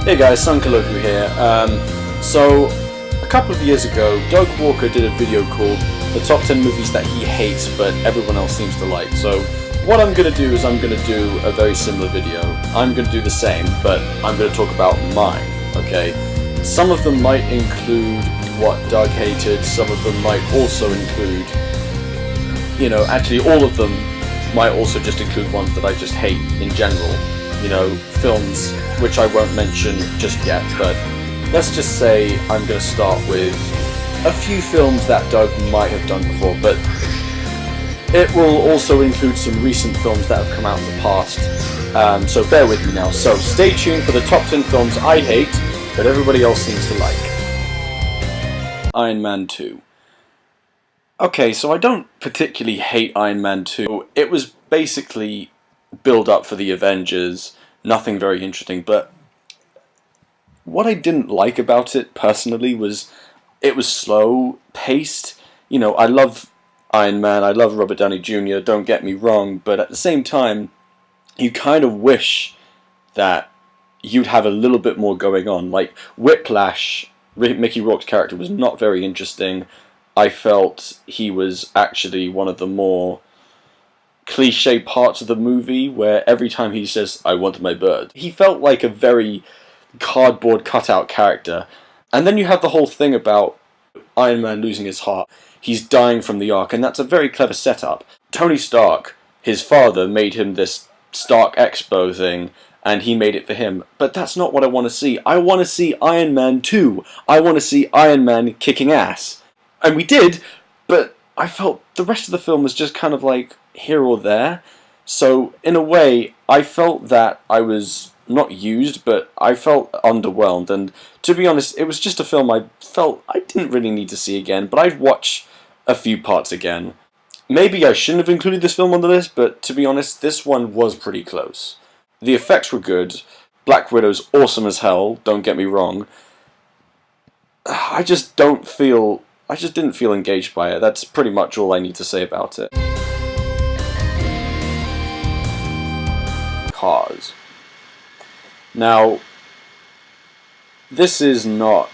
Hey guys, Killoku here. So, a couple of years ago, Doug Walker did a video called the top 10 movies that he hates but everyone else seems to like. So, what I'm going to do is I'm going to do a very similar video. I'm going to do the same, but I'm going to talk about mine, okay? Some of them might include what Doug hated, some of them might also include, actually all of them might also just include ones that I just hate in general. Films which I won't mention just yet, but let's just say I'm going to start with a few films that Doug might have done before, but it will also include some recent films that have come out in the past, so bear with me now. So stay tuned for the top 10 films I hate, but everybody else seems to like. Iron Man 2. Okay, so I don't particularly hate Iron Man 2. It was basically build up for the Avengers, nothing very interesting, but what I didn't like about it personally was it was slow paced. I love Iron Man, I love Robert Downey Jr., don't get me wrong, but at the same time you kind of wish that you'd have a little bit more going on. Like Whiplash, Mickey Rourke's character was not very interesting. I felt he was actually one of the more cliche parts of the movie, where every time he says, "I want my bird," he felt like a very cardboard cutout character. And then you have the whole thing about Iron Man losing his heart. He's dying from the Ark, and that's a very clever setup. Tony Stark, his father, made him this Stark Expo thing, and he made it for him. But that's not what I want to see. I want to see Iron Man 2. I want to see Iron Man kicking ass. And we did, but I felt the rest of the film was just kind of like here or there. So in a way, I felt that I was not used, but I felt underwhelmed. And to be honest, it was just a film I felt I didn't really need to see again, but I'd watch a few parts again. Maybe I shouldn't have included this film on the list, but to be honest, this one was pretty close. The effects were good. Black Widow's awesome as hell, don't get me wrong. I just didn't feel engaged by it. That's pretty much all I need to say about it. Cars. Now, this is not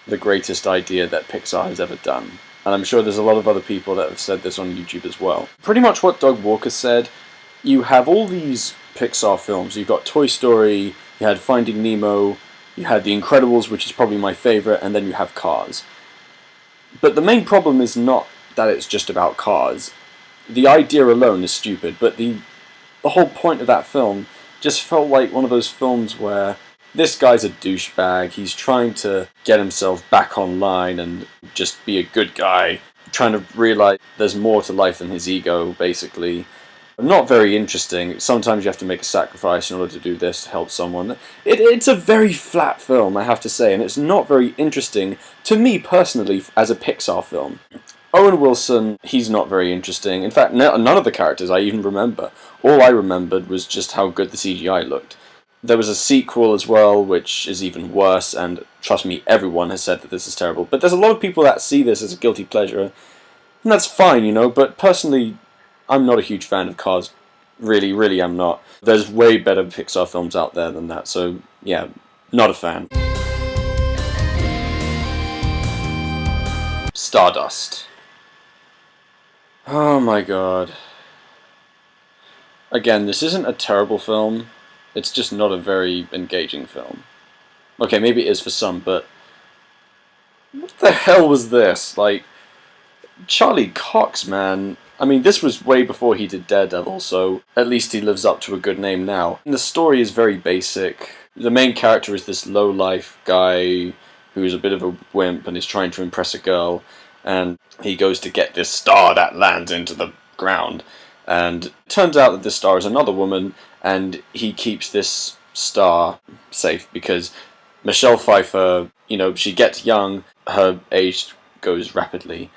the greatest idea that Pixar has ever done, and I'm sure there's a lot of other people that have said this on YouTube as well. Pretty much what Doug Walker said. You have all these Pixar films. You've got Toy Story, you had Finding Nemo, you had The Incredibles, which is probably my favorite, and then you have Cars. But the main problem is not that it's just about cars. The idea alone is stupid, but the whole point of that film just felt like one of those films where this guy's a douchebag, he's trying to get himself back online and just be a good guy, trying to realize there's more to life than his ego, basically. Not very interesting. Sometimes you have to make a sacrifice in order to do this, to help someone. It's a very flat film, I have to say, and it's not very interesting to me personally as a Pixar film. Owen Wilson, he's not very interesting. In fact, none of the characters I even remember. All I remembered was just how good the CGI looked. There was a sequel as well, which is even worse, and trust me, everyone has said that this is terrible. But there's a lot of people that see this as a guilty pleasure, and that's fine, but personally, I'm not a huge fan of Cars. Really, really am not. There's way better Pixar films out there than that, so yeah, not a fan. Stardust. Oh my god. Again, this isn't a terrible film, it's just not a very engaging film. Okay, maybe it is for some, but what the hell was this? Like, Charlie Cox, man. I mean, this was way before he did Daredevil, so at least he lives up to a good name now. And the story is very basic. The main character is this low-life guy who's a bit of a wimp and is trying to impress a girl, and he goes to get this star that lands into the ground. And it turns out that this star is another woman, and he keeps this star safe because Michelle Pfeiffer, she gets young, her age goes rapidly.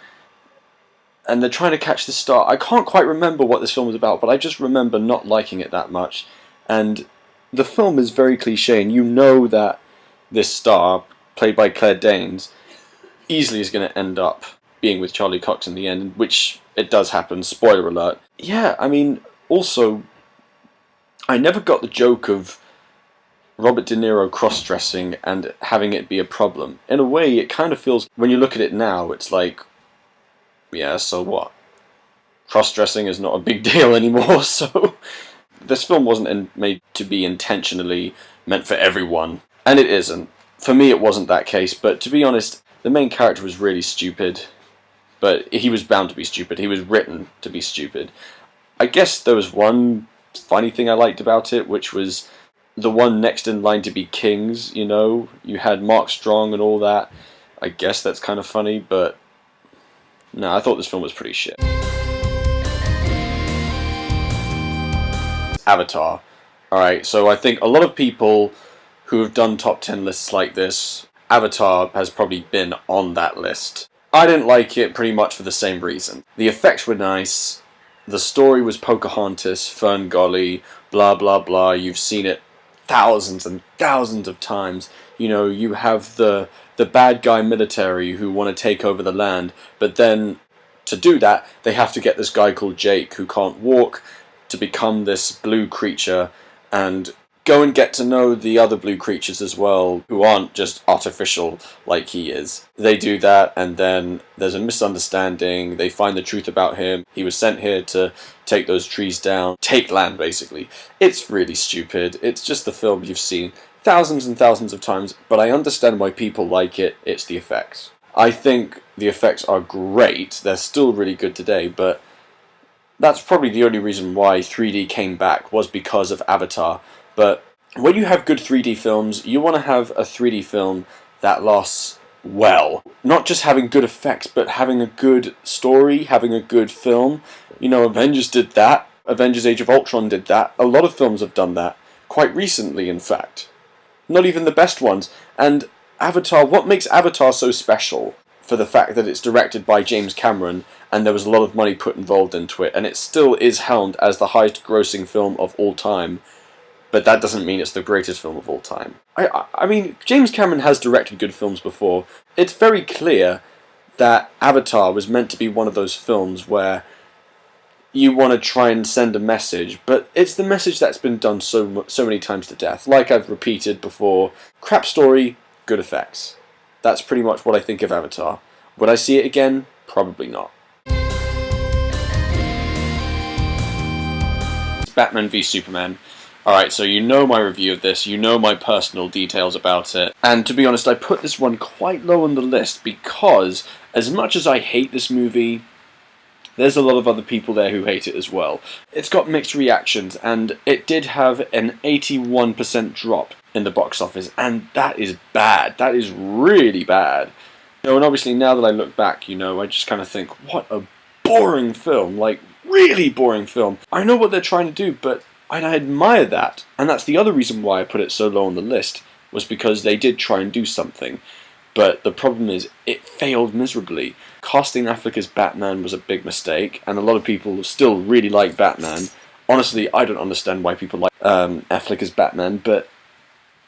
And they're trying to catch this star. I can't quite remember what this film was about, but I just remember not liking it that much. And the film is very cliche, and you know that this star, played by Claire Danes, easily is going to end up being with Charlie Cox in the end, which it does happen, spoiler alert. Yeah, I mean, also, I never got the joke of Robert De Niro cross-dressing and having it be a problem. In a way, it kind of feels, when you look at it now, it's like, yeah, so what? Cross-dressing is not a big deal anymore, so this film wasn't made to be intentionally meant for everyone. And it isn't. For me, it wasn't that case, but to be honest, the main character was really stupid. But he was bound to be stupid. He was written to be stupid. I guess there was one funny thing I liked about it, which was the one next in line to be kings, you know? You had Mark Strong and all that. I guess that's kind of funny, but no, I thought this film was pretty shit. Avatar. Alright, so I think a lot of people who have done top 10 lists like this, Avatar has probably been on that list. I didn't like it pretty much for the same reason. The effects were nice, the story was Pocahontas, Ferngully, blah blah blah, you've seen it thousands and thousands of times. You know, you have the bad guy military who want to take over the land, but then to do that, they have to get this guy called Jake who can't walk to become this blue creature and go and get to know the other blue creatures as well, who aren't just artificial like he is. They do that, and then there's a misunderstanding, they find the truth about him. He was sent here to take those trees down, take land basically. It's really stupid. It's just the film you've seen thousands and thousands of times, but I understand why people like it. It's the effects. I think the effects are great, they're still really good today, but that's probably the only reason why 3D came back, was because of Avatar. But when you have good 3D films, you want to have a 3D film that lasts well. Not just having good effects, but having a good story, having a good film. You know, Avengers did that. Avengers Age of Ultron did that. A lot of films have done that. Quite recently, in fact. Not even the best ones. And Avatar, what makes Avatar so special? For the fact that it's directed by James Cameron, and there was a lot of money put involved into it, and it still is helmed as the highest grossing film of all time. But that doesn't mean it's the greatest film of all time. I mean, James Cameron has directed good films before. It's very clear that Avatar was meant to be one of those films where you want to try and send a message, but it's the message that's been done so many times to death. Like I've repeated before, crap story, good effects. That's pretty much what I think of Avatar. Would I see it again? Probably not. Batman v Superman. Alright, so you know my review of this, you know my personal details about it, and to be honest, I put this one quite low on the list because, as much as I hate this movie, there's a lot of other people there who hate it as well. It's got mixed reactions, and it did have an 81% drop in the box office, and that is bad. That is really bad. You know, and obviously now that I look back, you know, I just kind of think, what a boring film, like, really boring film. I know what they're trying to do, but I admire that, and that's the other reason why I put it so low on the list, was because they did try and do something. But the problem is, it failed miserably. Casting Affleck as Batman was a big mistake, and a lot of people still really like Batman. Honestly, I don't understand why people like Affleck as Batman, but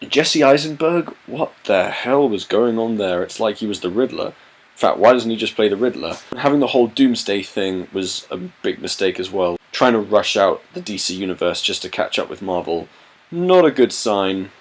Jesse Eisenberg, what the hell was going on there? It's like he was the Riddler. In fact, why doesn't he just play the Riddler? Having the whole Doomsday thing was a big mistake as well. Trying to rush out the DC universe just to catch up with Marvel. Not a good sign.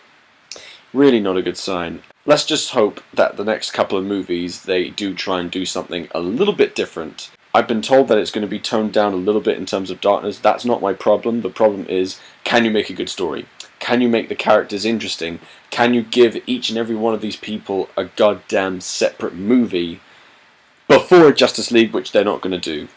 Really not a good sign. Let's just hope that the next couple of movies they do try and do something a little bit different. I've been told that it's going to be toned down a little bit in terms of darkness. That's not my problem. The problem is, can you make a good story? Can you make the characters interesting? Can you give each and every one of these people a goddamn separate movie before Justice League, which they're not going to do?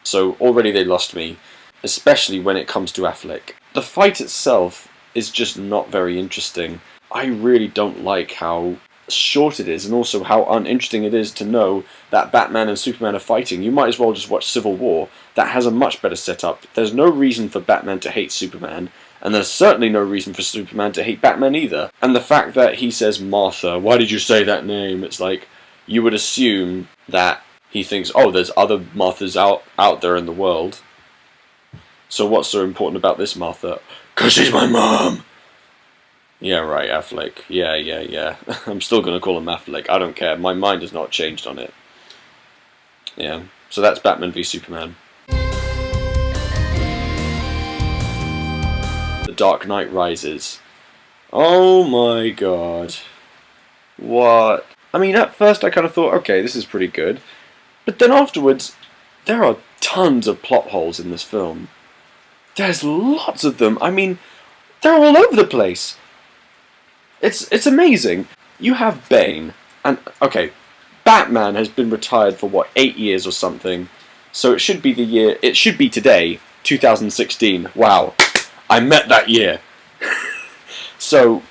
So already they lost me, especially when it comes to Affleck. The fight itself is just not very interesting. I really don't like how short it is, and also how uninteresting it is to know that Batman and Superman are fighting. You might as well just watch Civil War. That has a much better setup. There's no reason for Batman to hate Superman, and there's certainly no reason for Superman to hate Batman either. And the fact that he says Martha, why did you say that name? It's like, you would assume that he thinks, oh, there's other Marthas out there in the world. So what's so important about this Martha? 'Cause she's my mom! Yeah, right, Affleck. Yeah. I'm still going to call him Affleck. I don't care. My mind has not changed on it. Yeah, so that's Batman v Superman. The Dark Knight Rises. Oh my god. What? I mean, at first I kind of thought, okay, this is pretty good. But then afterwards, there are tons of plot holes in this film. There's lots of them. I mean, they're all over the place. It's amazing. You have Bane, and okay, Batman has been retired for what, 8 years or something. So it should be today, 2016. Wow, I met that year. So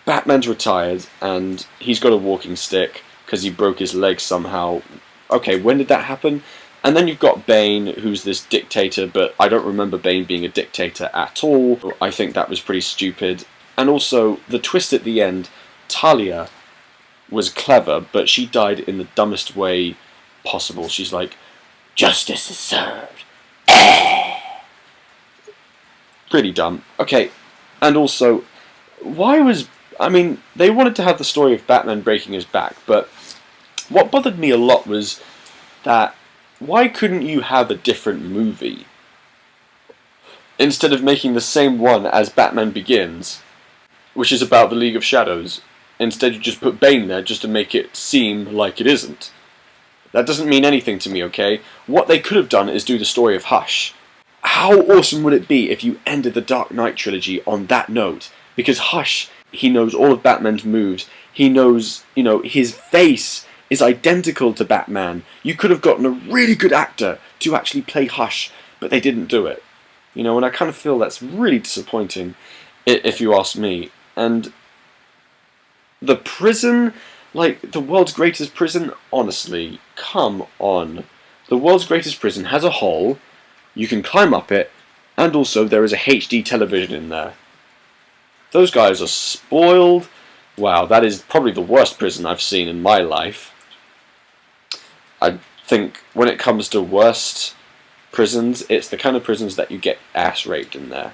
Batman's retired and he's got a walking stick because he broke his leg somehow. Okay, when did that happen? And then you've got Bane, who's this dictator, but I don't remember Bane being a dictator at all. I think that was pretty stupid. And also, the twist at the end, Talia was clever, but she died in the dumbest way possible. She's like, justice is served. Pretty dumb. Okay, and also, I mean, they wanted to have the story of Batman breaking his back, but what bothered me a lot was that why couldn't you have a different movie? Instead of making the same one as Batman Begins, which is about the League of Shadows, instead you just put Bane there just to make it seem like it isn't. That doesn't mean anything to me, okay? What they could have done is do the story of Hush. How awesome would it be if you ended the Dark Knight trilogy on that note? Because Hush, he knows all of Batman's moves. He knows, his face is identical to Batman. You could have gotten a really good actor to actually play Hush, but they didn't do it. And I kind of feel that's really disappointing, if you ask me. And the prison, like the world's greatest prison, honestly, come on. The world's greatest prison has a hole, you can climb up it, and also there is a HD television in there. Those guys are spoiled. Wow, that is probably the worst prison I've seen in my life. I think when it comes to worst prisons, it's the kind of prisons that you get ass raped in there.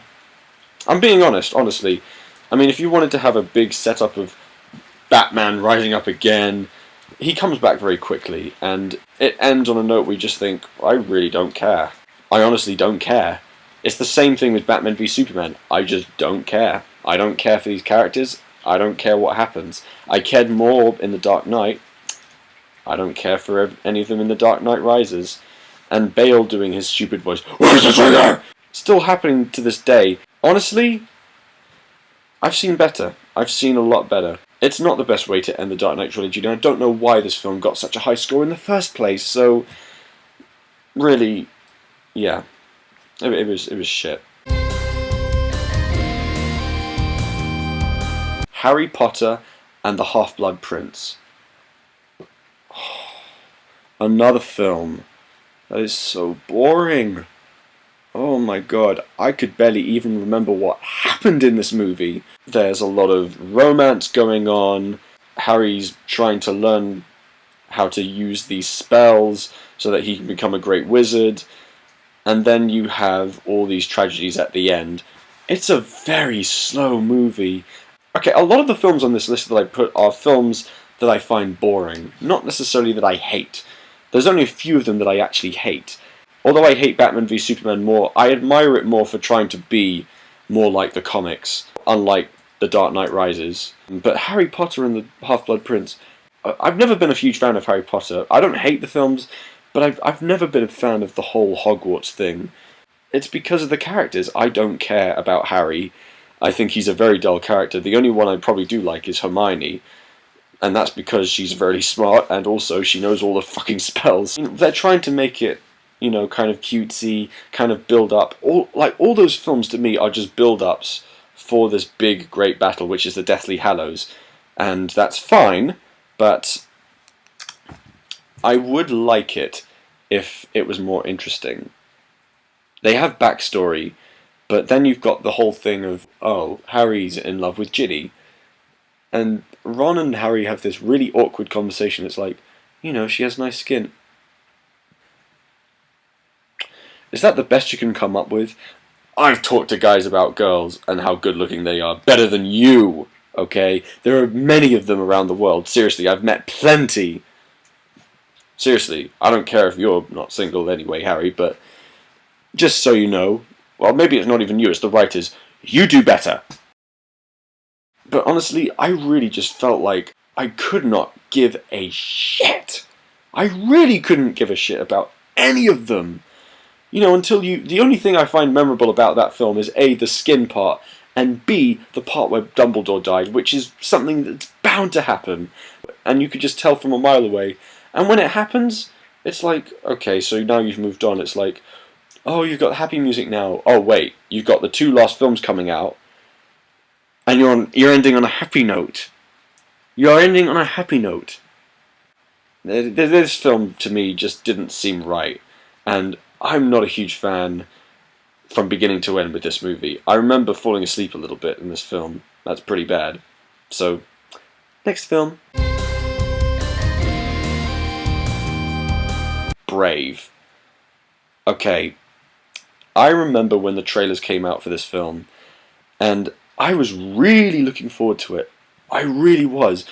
I'm being honest, honestly. I mean, if you wanted to have a big setup of Batman rising up again, he comes back very quickly, and it ends on a note where you just think, I really don't care. I honestly don't care. It's the same thing with Batman v Superman. I just don't care. I don't care for these characters. I don't care what happens. I cared more in The Dark Knight. I don't care for any of them in The Dark Knight Rises. And Bale doing his stupid voice, where's the trigger? Still happening to this day. Honestly, I've seen better. I've seen a lot better. It's not the best way to end the Dark Knight trilogy, and I don't know why this film got such a high score in the first place, so really, yeah, it was shit. Harry Potter and the Half-Blood Prince. Another film that is so boring. Oh my god, I could barely even remember what happened in this movie. There's a lot of romance going on. Harry's trying to learn how to use these spells so that he can become a great wizard. And then you have all these tragedies at the end. It's a very slow movie. Okay, a lot of the films on this list that I put are films that I find boring. Not necessarily that I hate. There's only a few of them that I actually hate. Although I hate Batman v Superman more, I admire it more for trying to be more like the comics, unlike The Dark Knight Rises. But Harry Potter and the Half-Blood Prince, I've never been a huge fan of Harry Potter. I don't hate the films, but I've never been a fan of the whole Hogwarts thing. It's because of the characters. I don't care about Harry. I think he's a very dull character. The only one I probably do like is Hermione. And that's because she's very smart, and also she knows all the fucking spells. They're trying to make it, kind of cutesy, kind of build up. All those films to me are just build-ups for this big, great battle, which is the Deathly Hallows. And that's fine, but I would like it if it was more interesting. They have backstory, but then you've got the whole thing of, oh, Harry's in love with Ginny. And Ron and Harry have this really awkward conversation. It's like, she has nice skin. Is that the best you can come up with? I've talked to guys about girls and how good looking they are. Better than you, okay? There are many of them around the world. Seriously, I've met plenty. Seriously, I don't care if you're not single anyway, Harry, but just so you know, well, maybe it's not even you, it's the writers. You do better. But honestly, I really just felt like I could not give a shit. I really couldn't give a shit about any of them. You know, the only thing I find memorable about that film is A, the skin part, and B, the part where Dumbledore died, which is something that's bound to happen. And you could just tell from a mile away. And when it happens, it's like, okay, so now you've moved on. It's like, oh, you've got happy music now. Oh, wait, you've got the 2 last films coming out. And you're ending on a happy note. You're ending on a happy note. This film, to me, just didn't seem right. And I'm not a huge fan from beginning to end with this movie. I remember falling asleep a little bit in this film. That's pretty bad. So, next film. Brave. Okay, I remember when the trailers came out for this film, and I was really looking forward to it. I really was.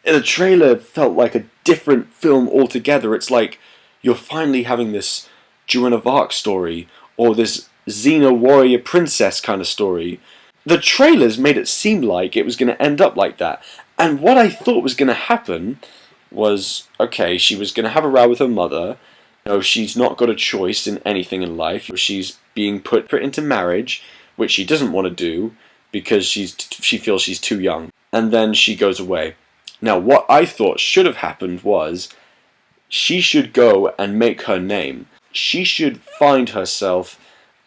The trailer felt like a different film altogether. It's like you're finally having this Joan of Arc story, or this Xena warrior princess kind of story. The trailers made it seem like it was going to end up like that. And what I thought was going to happen was, okay, she was going to have a row with her mother. You know, she's not got a choice in anything in life. She's being put into marriage, which she doesn't want to do because she feels she's too young. And then she goes away. Now, what I thought should have happened was she should go and make her name. She should find herself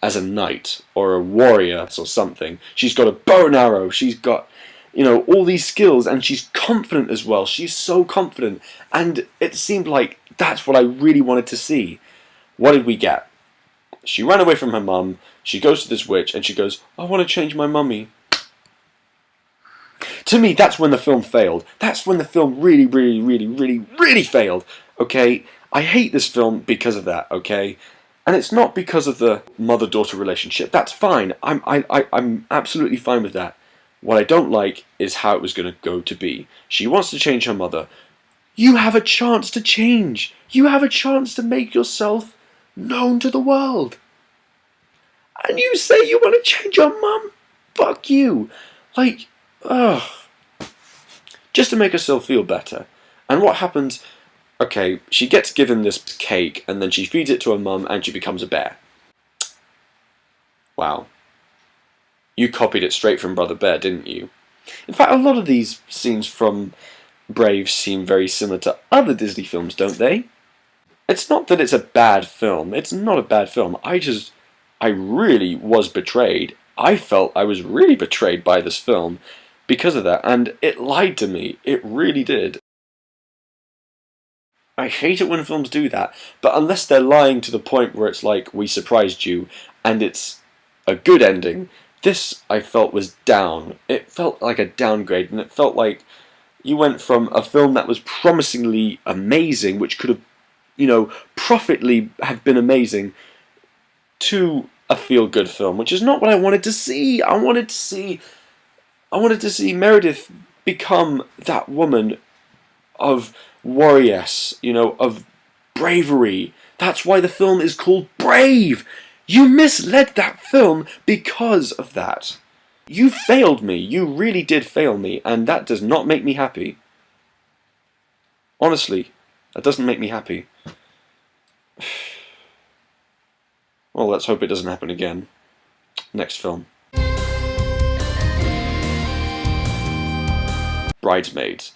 as a knight or a warrior or something. She's got a bow and arrow. She's got, you know, all these skills, and she's confident as well. She's so confident. And it seemed like that's what I really wanted to see. What did we get? She ran away from her mum. She goes to this witch and she goes, I want to change my mummy. To me, that's when the film failed. That's when the film really, really, really, really, really failed. Okay? I hate this film because of that, okay? And it's not because of the mother-daughter relationship. That's fine. I'm absolutely fine with that. What I don't like is how it was going to go to be. She wants to change her mother. You have a chance to change. You have a chance to make yourself known to the world. And you say you want to change your mum? Fuck you. Like, ugh. Just to make herself feel better. And what happens? Okay, she gets given this cake, and then she feeds it to her mum, and she becomes a bear. Wow. You copied it straight from Brother Bear, didn't you? In fact, a lot of these scenes from Brave seem very similar to other Disney films, don't they? It's not that it's a bad film. It's not a bad film. I really was betrayed. I felt I was really betrayed by this film because of that, and it lied to me. It really did. I hate it when films do that, but unless they're lying to the point where it's like, we surprised you, and it's a good ending, this, I felt, was down. It felt like a downgrade, and it felt like you went from a film that was promisingly amazing, which could have, you know, profitably have been amazing, to a feel-good film, which is not what I wanted to see. I wanted to see Meredith become that woman of warriors, you know, of bravery. That's why the film is called Brave. You misled that film because of that. You failed me. You really did fail me, and that does not make me happy. Honestly, that doesn't make me happy. Well, let's hope it doesn't happen again. Next film. Bridesmaids.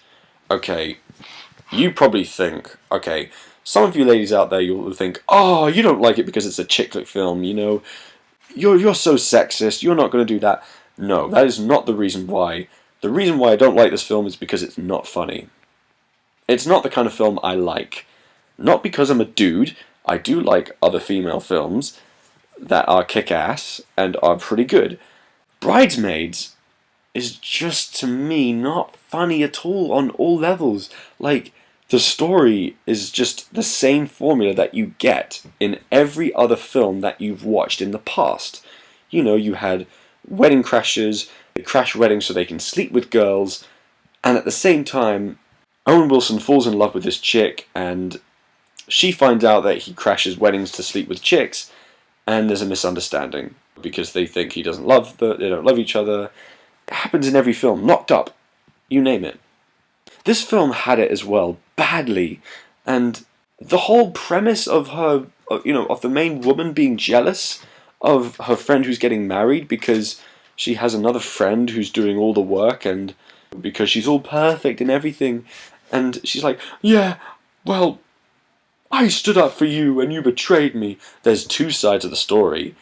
Okay, you probably think, okay, some of you ladies out there, you'll think, oh, you don't like it because it's a chick flick film, you know, you're so sexist, you're not going to do that. No, that is not the reason why. The reason why I don't like this film is because it's not funny. It's not the kind of film I like. Not because I'm a dude. I do like other female films that are kick-ass and are pretty good. Bridesmaids is just, to me, not funny at all on all levels. Like, the story is just the same formula that you get in every other film that you've watched in the past. You know, you had wedding crashers, they crash weddings so they can sleep with girls, and at the same time, Owen Wilson falls in love with this chick, and she finds out that he crashes weddings to sleep with chicks, and there's a misunderstanding because they think he doesn't love they don't love each other, It happens in every film. Knocked Up, you name it. This film had it as well, badly, and the whole premise of her, of the main woman being jealous of her friend who's getting married because she has another friend who's doing all the work, and because she's all perfect and everything, and she's like, yeah, well, I stood up for you and you betrayed me. There's two sides of the story.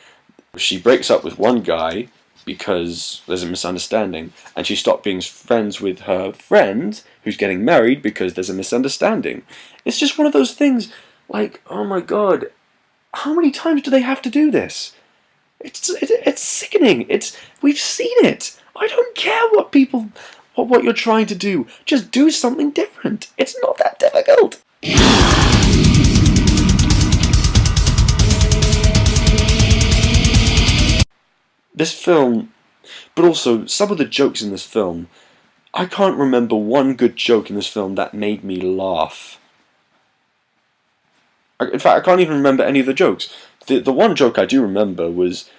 She breaks up with one guy because there's a misunderstanding, and she stopped being friends with her friend who's getting married because there's a misunderstanding. It's just one of those things, like, oh my god, how many times do they have to do this? It's sickening. We've seen it. I don't care what you're trying to do. Just do something different. It's not that difficult. This film, but also some of the jokes in this film, I can't remember one good joke in this film that made me laugh. In fact, I can't even remember any of the jokes. The one joke I do remember was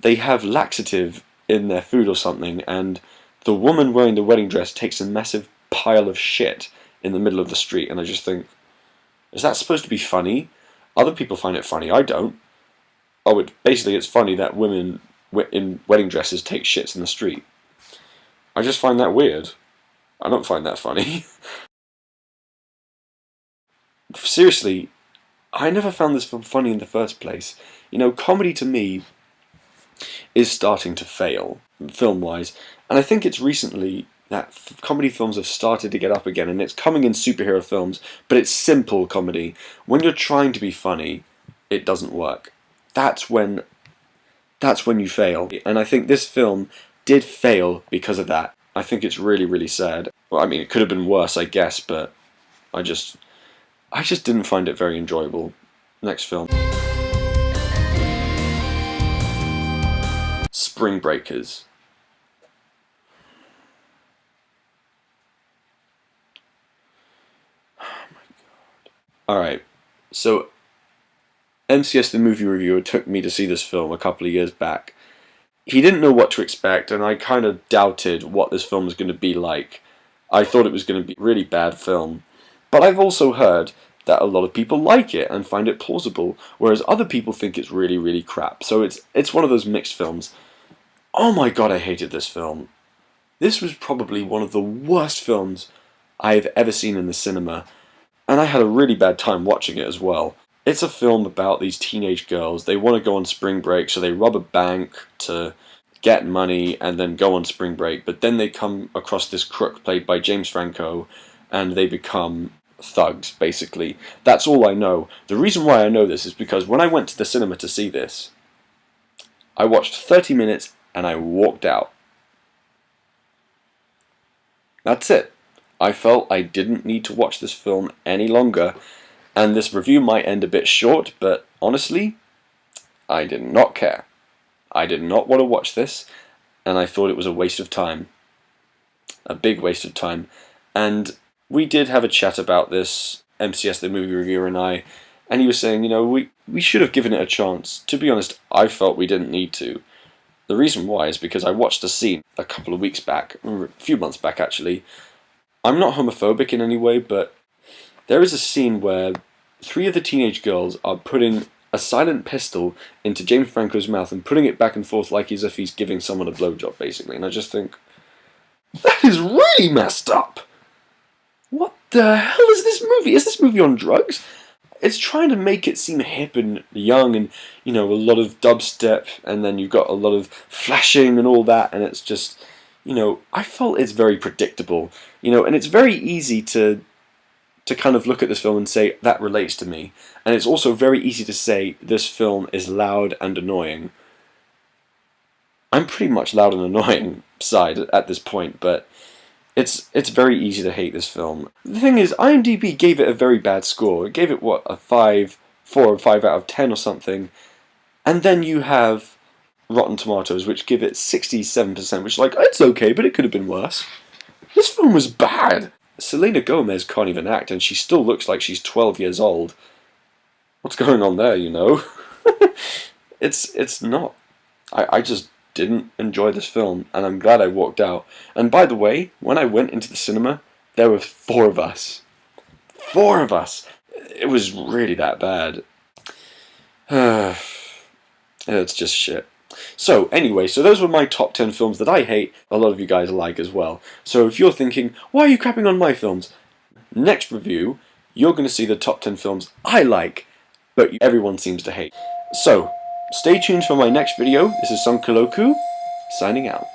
they have laxative in their food or something, and the woman wearing the wedding dress takes a massive pile of shit in the middle of the street, and I just think, is that supposed to be funny? Other people find it funny, I don't. Oh, basically it's funny that women in wedding dresses take shits in the street. I just find that weird. I don't find that funny. Seriously, I never found this film funny in the first place. Comedy to me is starting to fail, film-wise, and I think it's recently that comedy films have started to get up again, and it's coming in superhero films, but it's simple comedy. When you're trying to be funny, it doesn't work. That's when you fail. And I think this film did fail because of that. I think it's really, really sad. Well, I mean, it could have been worse, I guess, but I just didn't find it very enjoyable. Next film. Spring Breakers. Oh my god. Alright, so MCS the movie reviewer took me to see this film a couple of years back. He didn't know what to expect, and I kind of doubted what this film was going to be like. I thought it was going to be a really bad film. But I've also heard that a lot of people like it and find it plausible, whereas other people think it's really, really crap. So it's one of those mixed films. Oh my god, I hated this film. This was probably one of the worst films I've ever seen in the cinema, and I had a really bad time watching it as well. It's a film about these teenage girls. They want to go on spring break, so they rob a bank to get money and then go on spring break, but then they come across this crook played by James Franco, and they become thugs, basically. That's all I know. The reason why I know this is because when I went to the cinema to see this, I watched 30 minutes and I walked out. That's it. I felt I didn't need to watch this film any longer, and this review might end a bit short, but honestly, I did not care. I did not want to watch this, and I thought it was a waste of time. A big waste of time. And we did have a chat about this, MCS the movie reviewer and I, and he was saying, we should have given it a chance. To be honest, I felt we didn't need to. The reason why is because I watched a scene a couple of weeks back, or a few months back actually. I'm not homophobic in any way, but there is a scene where 3 of the teenage girls are putting a silent pistol into James Franco's mouth and putting it back and forth like as if he's giving someone a blowjob, basically. And I just think, that is really messed up! What the hell is this movie? Is this movie on drugs? It's trying to make it seem hip and young and, a lot of dubstep, and then you've got a lot of flashing and all that, and it's just, I felt it's very predictable, and it's very easy to kind of look at this film and say, that relates to me. And it's also very easy to say, this film is loud and annoying. I'm pretty much loud and annoying side at this point, but it's very easy to hate this film. The thing is, IMDb gave it a very bad score. It gave it, what, a 4 or 5 out of 10 or something. And then you have Rotten Tomatoes, which give it 67%, which is like, it's okay, but it could have been worse. This film was bad. Selena Gomez can't even act, and she still looks like she's 12 years old. What's going on there, It's not. I just didn't enjoy this film, and I'm glad I walked out. And by the way, when I went into the cinema, there were 4 of us. 4 of us! It was really that bad. It's just shit. So, anyway, so those were my top 10 films that I hate, a lot of you guys like as well. So if you're thinking, why are you crapping on my films? Next review, you're going to see the top 10 films I like, but everyone seems to hate. So, stay tuned for my next video. This is Killoku, signing out.